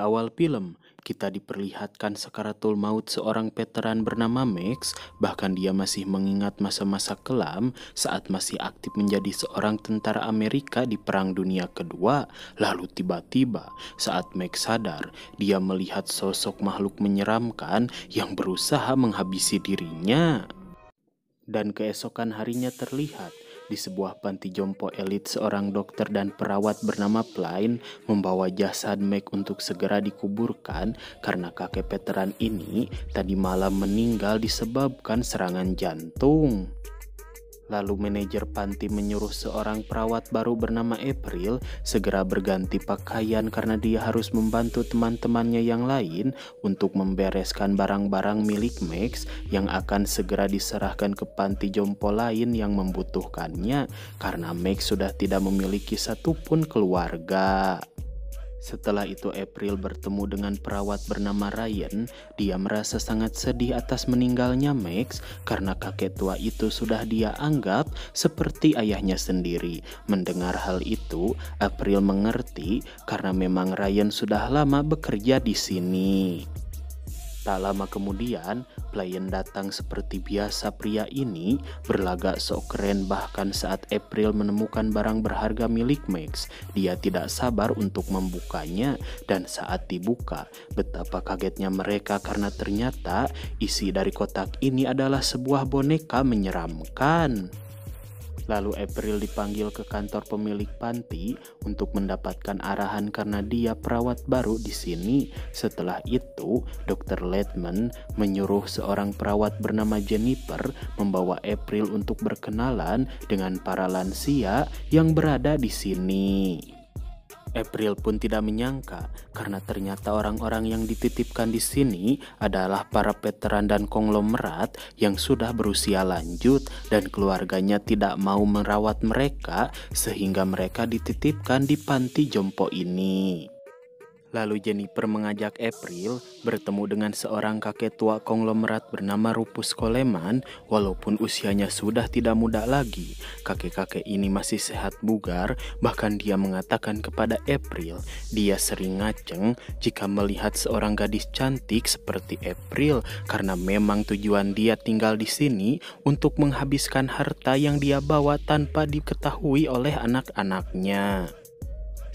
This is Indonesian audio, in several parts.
awal film, kita diperlihatkan sakaratul maut seorang veteran bernama Max, bahkan dia masih mengingat masa-masa kelam saat masih aktif menjadi seorang tentara Amerika di Perang Dunia Kedua. Lalu tiba-tiba saat Max sadar, dia melihat sosok makhluk menyeramkan yang berusaha menghabisi dirinya. Dan keesokan harinya terlihat di sebuah panti jompo elit seorang dokter dan perawat bernama Plain membawa jasad Meg untuk segera dikuburkan karena kakek veteran ini tadi malam meninggal disebabkan serangan jantung. Lalu manajer panti menyuruh seorang perawat baru bernama April segera berganti pakaian karena dia harus membantu teman-temannya yang lain untuk membereskan barang-barang milik Max yang akan segera diserahkan ke panti jompo lain yang membutuhkannya karena Max sudah tidak memiliki satupun keluarga. Setelah itu April bertemu dengan perawat bernama Ryan. Dia merasa sangat sedih atas meninggalnya Max karena kakek tua itu sudah dia anggap seperti ayahnya sendiri. Mendengar hal itu, April mengerti karena memang Ryan sudah lama bekerja di sini. Tak lama kemudian, Plain datang seperti biasa. Pria ini berlagak sok keren, bahkan saat April menemukan barang berharga milik Max, dia tidak sabar untuk membukanya. Dan saat dibuka, betapa kagetnya mereka karena ternyata isi dari kotak ini adalah sebuah boneka menyeramkan. Lalu April dipanggil ke kantor pemilik panti untuk mendapatkan arahan karena dia perawat baru di sini. Setelah itu, Dr. Ledman menyuruh seorang perawat bernama Jennifer membawa April untuk berkenalan dengan para lansia yang berada di sini. April pun tidak menyangka karena ternyata orang-orang yang dititipkan di sini adalah para veteran dan konglomerat yang sudah berusia lanjut dan keluarganya tidak mau merawat mereka sehingga mereka dititipkan di panti jompo ini. Lalu Jennifer mengajak April bertemu dengan seorang kakek tua konglomerat bernama Rufus Coleman. Walaupun usianya sudah tidak muda lagi, kakek-kakek ini masih sehat bugar. Bahkan dia mengatakan kepada April, dia sering ngaceng jika melihat seorang gadis cantik seperti April karena memang tujuan dia tinggal di sini untuk menghabiskan harta yang dia bawa tanpa diketahui oleh anak-anaknya.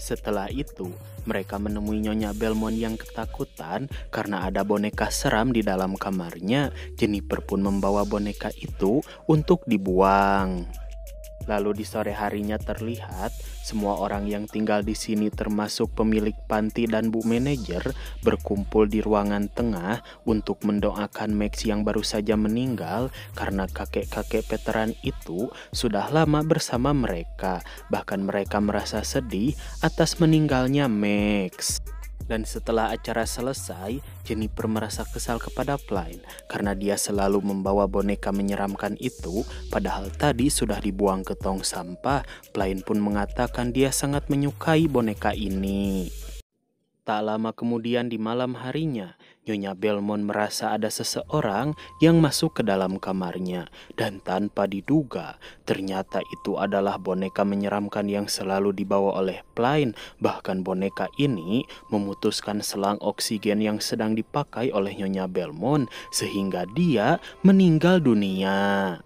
Setelah itu, mereka menemui Nyonya Belmont yang ketakutan karena ada boneka seram di dalam kamarnya. Jennifer pun membawa boneka itu untuk dibuang. Lalu di sore harinya terlihat semua orang yang tinggal di sini termasuk pemilik panti dan Bu Manajer berkumpul di ruangan tengah untuk mendoakan Max yang baru saja meninggal karena kakek-kakek veteran itu sudah lama bersama mereka. Bahkan mereka merasa sedih atas meninggalnya Max. Dan setelah acara selesai, Jennifer merasa kesal kepada Plain karena dia selalu membawa boneka menyeramkan itu, padahal tadi sudah dibuang ke tong sampah. Plain pun mengatakan dia sangat menyukai boneka ini. Tak lama kemudian di malam harinya, Nyonya Belmont merasa ada seseorang yang masuk ke dalam kamarnya. Dan tanpa diduga, ternyata itu adalah boneka menyeramkan yang selalu dibawa oleh Plain. Bahkan boneka ini memutuskan selang oksigen yang sedang dipakai oleh Nyonya Belmont, sehingga dia meninggal dunia.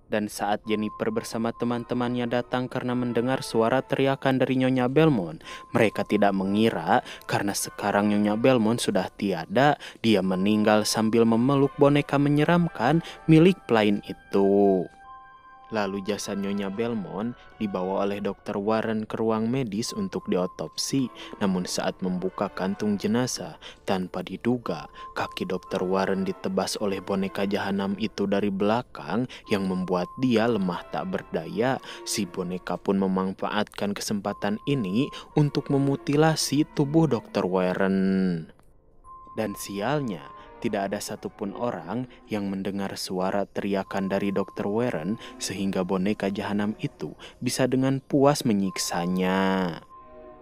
Dan saat Jennifer bersama teman-temannya datang karena mendengar suara teriakan dari Nyonya Belmont, mereka tidak mengira karena sekarang Nyonya Belmont sudah tiada. Dia meninggal sambil memeluk boneka menyeramkan milik Plain itu. Lalu jasad Nyonya Belmont dibawa oleh Dr. Warren ke ruang medis untuk diotopsi. Namun saat membuka kantung jenazah, tanpa diduga, kaki Dr. Warren ditebas oleh boneka jahanam itu dari belakang yang membuat dia lemah tak berdaya. Si boneka pun memanfaatkan kesempatan ini untuk memutilasi tubuh Dr. Warren. Dan sialnya, tidak ada satupun orang yang mendengar suara teriakan dari Dr. Warren sehingga boneka jahanam itu bisa dengan puas menyiksanya.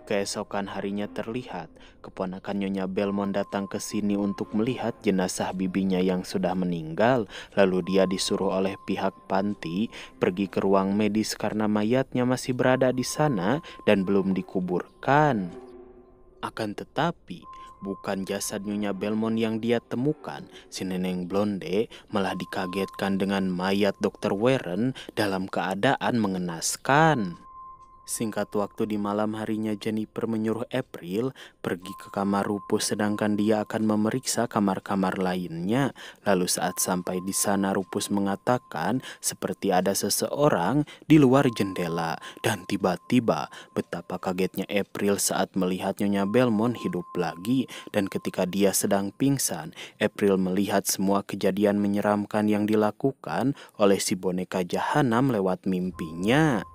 Keesokan harinya terlihat keponakan Nyonya Belmont datang ke sini untuk melihat jenazah bibinya yang sudah meninggal. Lalu dia disuruh oleh pihak panti pergi ke ruang medis karena mayatnya masih berada di sana dan belum dikuburkan. Akan tetapi, bukan jasad Nyonya Belmont yang dia temukan. Si nenek blonde malah dikagetkan dengan mayat Dr. Warren dalam keadaan mengenaskan. Singkat waktu di malam harinya Jennifer menyuruh April pergi ke kamar Rupus sedangkan dia akan memeriksa kamar-kamar lainnya. Lalu saat sampai di sana Rupus mengatakan seperti ada seseorang di luar jendela. Dan tiba-tiba betapa kagetnya April saat melihat Nyonya Belmont hidup lagi. Dan ketika dia sedang pingsan, April melihat semua kejadian menyeramkan yang dilakukan oleh si boneka jahanam lewat mimpinya.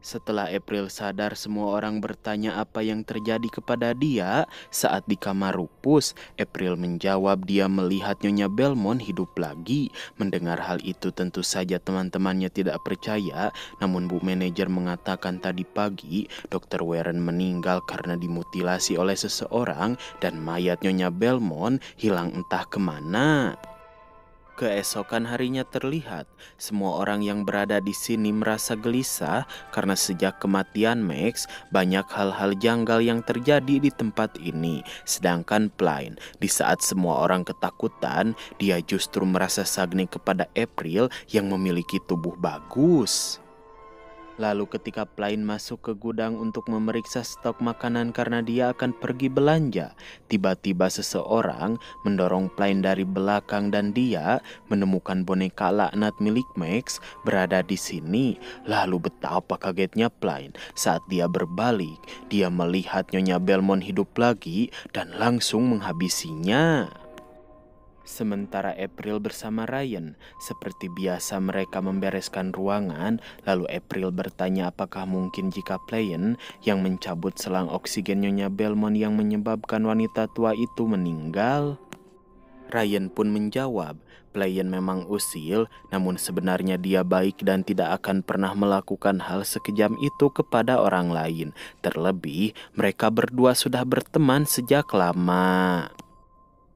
Setelah April sadar, semua orang bertanya apa yang terjadi kepada dia saat di kamar Rupus. April menjawab dia melihat Nyonya Belmont hidup lagi. Mendengar hal itu tentu saja teman-temannya tidak percaya. Namun Bu Manajer mengatakan tadi pagi Dr. Warren meninggal karena dimutilasi oleh seseorang dan mayat Nyonya Belmont hilang entah kemana. Keesokan harinya terlihat, semua orang yang berada di sini merasa gelisah karena sejak kematian Max, banyak hal-hal janggal yang terjadi di tempat ini. Sedangkan Pline, di saat semua orang ketakutan, dia justru merasa sagni kepada April yang memiliki tubuh bagus. Lalu ketika Pline masuk ke gudang untuk memeriksa stok makanan karena dia akan pergi belanja, tiba-tiba seseorang mendorong Pline dari belakang dan dia menemukan boneka laknat milik Max berada di sini. Lalu betapa kagetnya Pline saat dia berbalik, dia melihat Nyonya Belmont hidup lagi dan langsung menghabisinya. Sementara April bersama Ryan, seperti biasa mereka membereskan ruangan, lalu April bertanya apakah mungkin jika Plane yang mencabut selang oksigen Nyonya Belmont yang menyebabkan wanita tua itu meninggal. Ryan pun menjawab, Plane memang usil, namun sebenarnya dia baik dan tidak akan pernah melakukan hal sekejam itu kepada orang lain. Terlebih, mereka berdua sudah berteman sejak lama.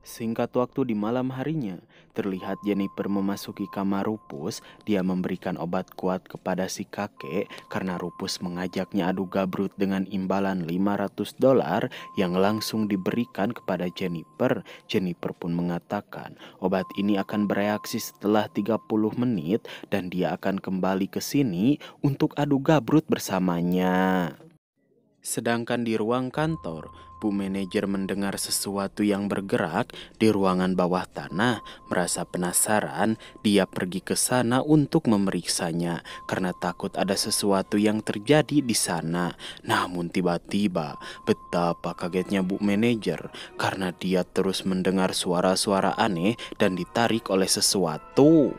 Singkat waktu di malam harinya, terlihat Jennifer memasuki kamar Rupus. Dia memberikan obat kuat kepada si kakek karena Rupus mengajaknya adu gabrut dengan imbalan $500 yang langsung diberikan kepada Jennifer. Jennifer pun mengatakan obat ini akan bereaksi setelah 30 menit dan dia akan kembali ke sini untuk adu gabrut bersamanya. Sedangkan di ruang kantor, Bu Manajer mendengar sesuatu yang bergerak di ruangan bawah tanah. Merasa penasaran, dia pergi ke sana untuk memeriksanya karena takut ada sesuatu yang terjadi di sana. Namun tiba-tiba, betapa kagetnya Bu Manajer karena dia terus mendengar suara-suara aneh dan ditarik oleh sesuatu.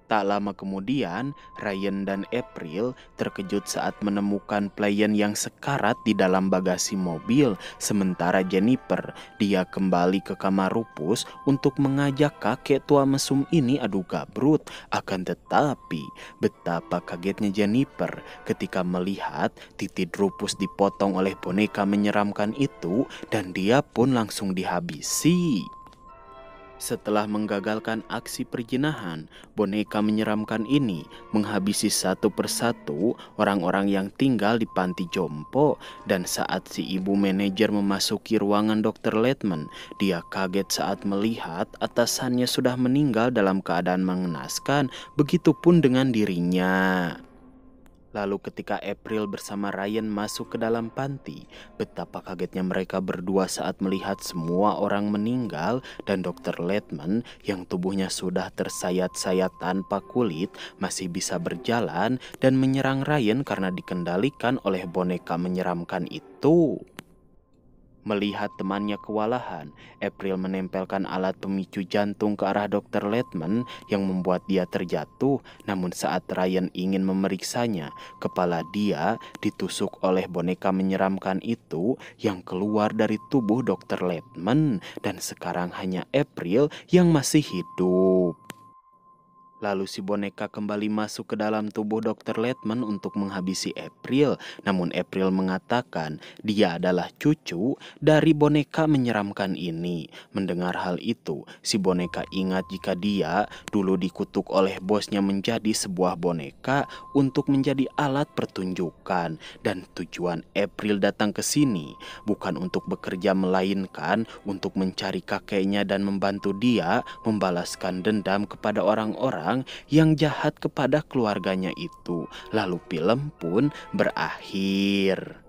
Tak lama kemudian, Ryan dan April terkejut saat menemukan Plane yang sekarat di dalam bagasi mobil. Sementara Jennifer, dia kembali ke kamar Rupus untuk mengajak kakek tua mesum ini adu gabrut. Akan tetapi, betapa kagetnya Jennifer ketika melihat titik Rupus dipotong oleh boneka menyeramkan itu dan dia pun langsung dihabisi. Setelah menggagalkan aksi perjinahan, boneka menyeramkan ini menghabisi satu persatu orang-orang yang tinggal di panti jompo. Dan saat si ibu manajer memasuki ruangan Dr. Letman, dia kaget saat melihat atasannya sudah meninggal dalam keadaan mengenaskan. Begitupun dengan dirinya. Lalu ketika April bersama Ryan masuk ke dalam panti, betapa kagetnya mereka berdua saat melihat semua orang meninggal dan Dr. Letman yang tubuhnya sudah tersayat-sayat tanpa kulit masih bisa berjalan dan menyerang Ryan karena dikendalikan oleh boneka menyeramkan itu. Melihat temannya kewalahan, April menempelkan alat pemicu jantung ke arah Dr. Letman yang membuat dia terjatuh. Namun saat Ryan ingin memeriksanya, kepala dia ditusuk oleh boneka menyeramkan itu yang keluar dari tubuh Dr. Letman. Dan sekarang hanya April yang masih hidup. Lalu si boneka kembali masuk ke dalam tubuh Dr. Letman untuk menghabisi April. Namun April mengatakan dia adalah cucu dari boneka menyeramkan ini. Mendengar hal itu, si boneka ingat jika dia dulu dikutuk oleh bosnya menjadi sebuah boneka untuk menjadi alat pertunjukan. Dan tujuan April datang ke sini bukan untuk bekerja melainkan untuk mencari kakeknya dan membantu dia membalaskan dendam kepada orang-orang yang jahat kepada keluarganya itu. Lalu film pun berakhir.